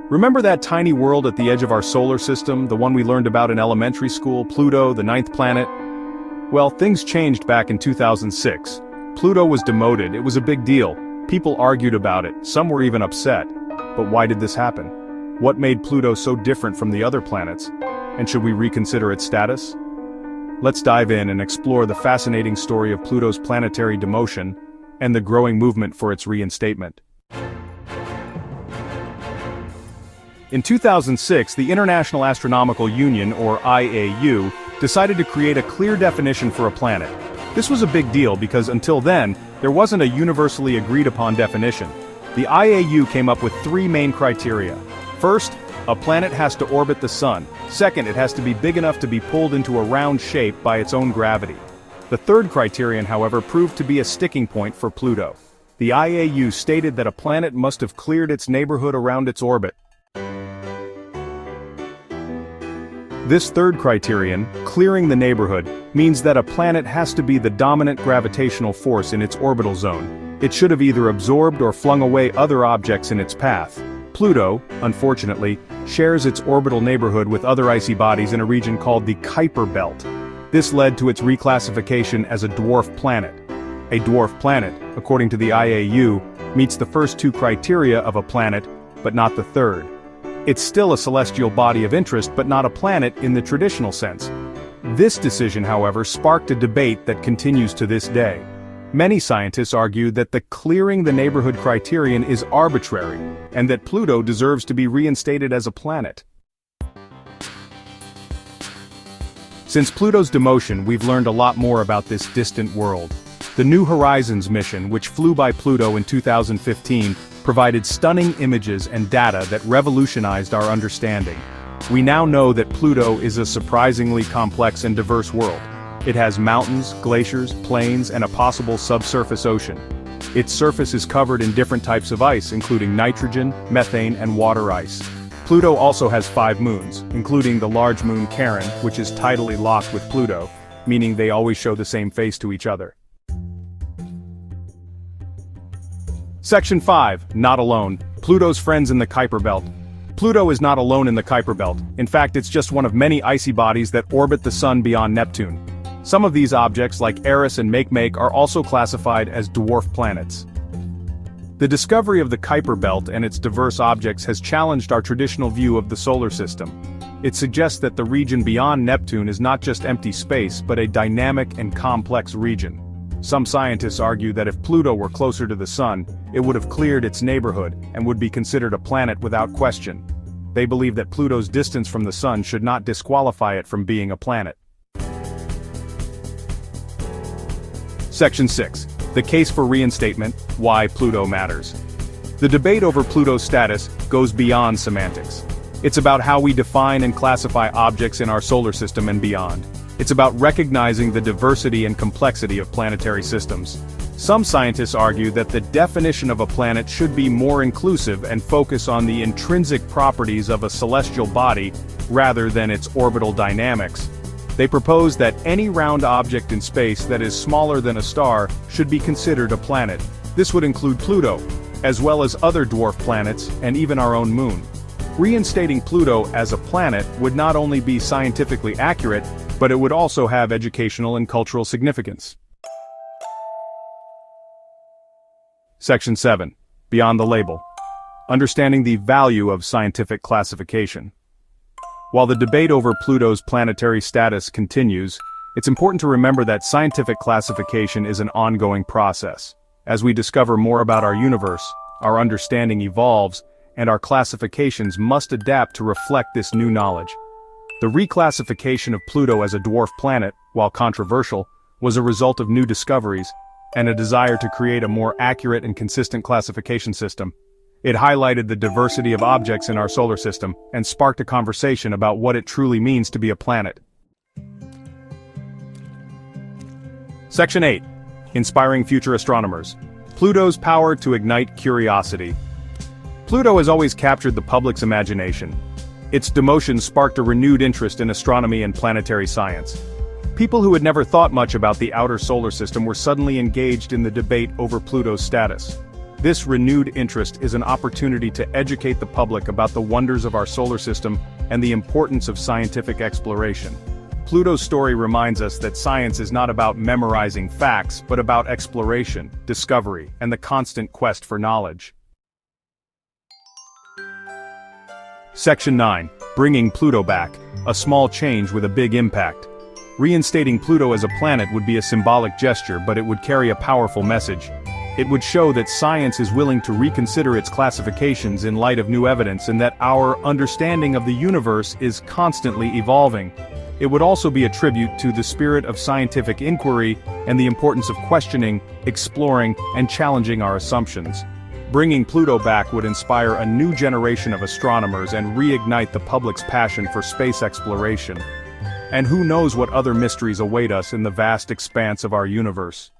Remember that tiny world at the edge of our solar system, the one we learned about in elementary school, Pluto, the ninth planet? Well, things changed back in 2006. Pluto was demoted. It was a big deal. People argued about it, some were even upset. But why did this happen? What made Pluto so different from the other planets? And should we reconsider its status? Let's dive in and explore the fascinating story of Pluto's planetary demotion and the growing movement for its reinstatement. In 2006, the International Astronomical Union, or IAU, decided to create a clear definition for a planet. This was a big deal because until then, there wasn't a universally agreed-upon definition. The IAU came up with three main criteria. First, a planet has to orbit the sun. Second, it has to be big enough to be pulled into a round shape by its own gravity. The third criterion, however, proved to be a sticking point for Pluto. The IAU stated that a planet must have cleared its neighborhood around its orbit. This third criterion, clearing the neighborhood, means that a planet has to be the dominant gravitational force in its orbital zone. It should have either absorbed or flung away other objects in its path. Pluto, unfortunately, shares its orbital neighborhood with other icy bodies in a region called the Kuiper Belt. This led to its reclassification as a dwarf planet. A dwarf planet, according to the IAU, meets the first two criteria of a planet, but not the third. It's still a celestial body of interest but not a planet in the traditional sense. This decision, however, sparked a debate that continues to this day. Many scientists argue that the clearing the neighborhood criterion is arbitrary, and that Pluto deserves to be reinstated as a planet. Since Pluto's demotion, we've learned a lot more about this distant world. The New Horizons mission, which flew by Pluto in 2015, provided stunning images and data that revolutionized our understanding. We now know that Pluto is a surprisingly complex and diverse world. It has mountains, glaciers, plains, and a possible subsurface ocean. Its surface is covered in different types of ice, including nitrogen, methane, and water ice. Pluto also has 5 moons, including the large moon Charon, which is tidally locked with Pluto, meaning they always show the same face to each other. Section 5. Not alone. Pluto's friends in the Kuiper Belt. Pluto is not alone in the Kuiper Belt. In fact, it's just one of many icy bodies that orbit the Sun beyond Neptune. Some of these objects, like Eris and Makemake, are also classified as dwarf planets. The discovery of the Kuiper Belt and its diverse objects has challenged our traditional view of the solar system. It suggests that the region beyond Neptune is not just empty space, but a dynamic and complex region. Some scientists argue that if Pluto were closer to the Sun, it would have cleared its neighborhood and would be considered a planet without question. They believe that Pluto's distance from the Sun should not disqualify it from being a planet. Section 6. The case for reinstatement, why Pluto matters. The debate over Pluto's status goes beyond semantics. It's about how we define and classify objects in our solar system and beyond. It's about recognizing the diversity and complexity of planetary systems. Some scientists argue that the definition of a planet should be more inclusive and focus on the intrinsic properties of a celestial body rather than its orbital dynamics. They propose that any round object in space that is smaller than a star should be considered a planet. This would include Pluto, as well as other dwarf planets and even our own moon. Reinstating Pluto as a planet would not only be scientifically accurate, but it would also have educational and cultural significance. Section 7. Beyond the label. Understanding the value of scientific classification. While the debate over Pluto's planetary status continues, it's important to remember that scientific classification is an ongoing process. As we discover more about our universe, our understanding evolves, and our classifications must adapt to reflect this new knowledge. The reclassification of Pluto as a dwarf planet, while controversial, was a result of new discoveries, and a desire to create a more accurate and consistent classification system. It highlighted the diversity of objects in our solar system, and sparked a conversation about what it truly means to be a planet. Section 8. Inspiring future astronomers. Pluto's power to ignite curiosity. Pluto has always captured the public's imagination. Its demotion sparked a renewed interest in astronomy and planetary science. People who had never thought much about the outer solar system were suddenly engaged in the debate over Pluto's status. This renewed interest is an opportunity to educate the public about the wonders of our solar system and the importance of scientific exploration. Pluto's story reminds us that science is not about memorizing facts, but about exploration, discovery, and the constant quest for knowledge. Section 9. Bringing Pluto back. A small change with a big impact. Reinstating Pluto as a planet would be a symbolic gesture, but it would carry a powerful message. It would show that science is willing to reconsider its classifications in light of new evidence and that our understanding of the universe is constantly evolving. It would also be a tribute to the spirit of scientific inquiry and the importance of questioning, exploring, and challenging our assumptions. Bringing Pluto back would inspire a new generation of astronomers and reignite the public's passion for space exploration. And who knows what other mysteries await us in the vast expanse of our universe.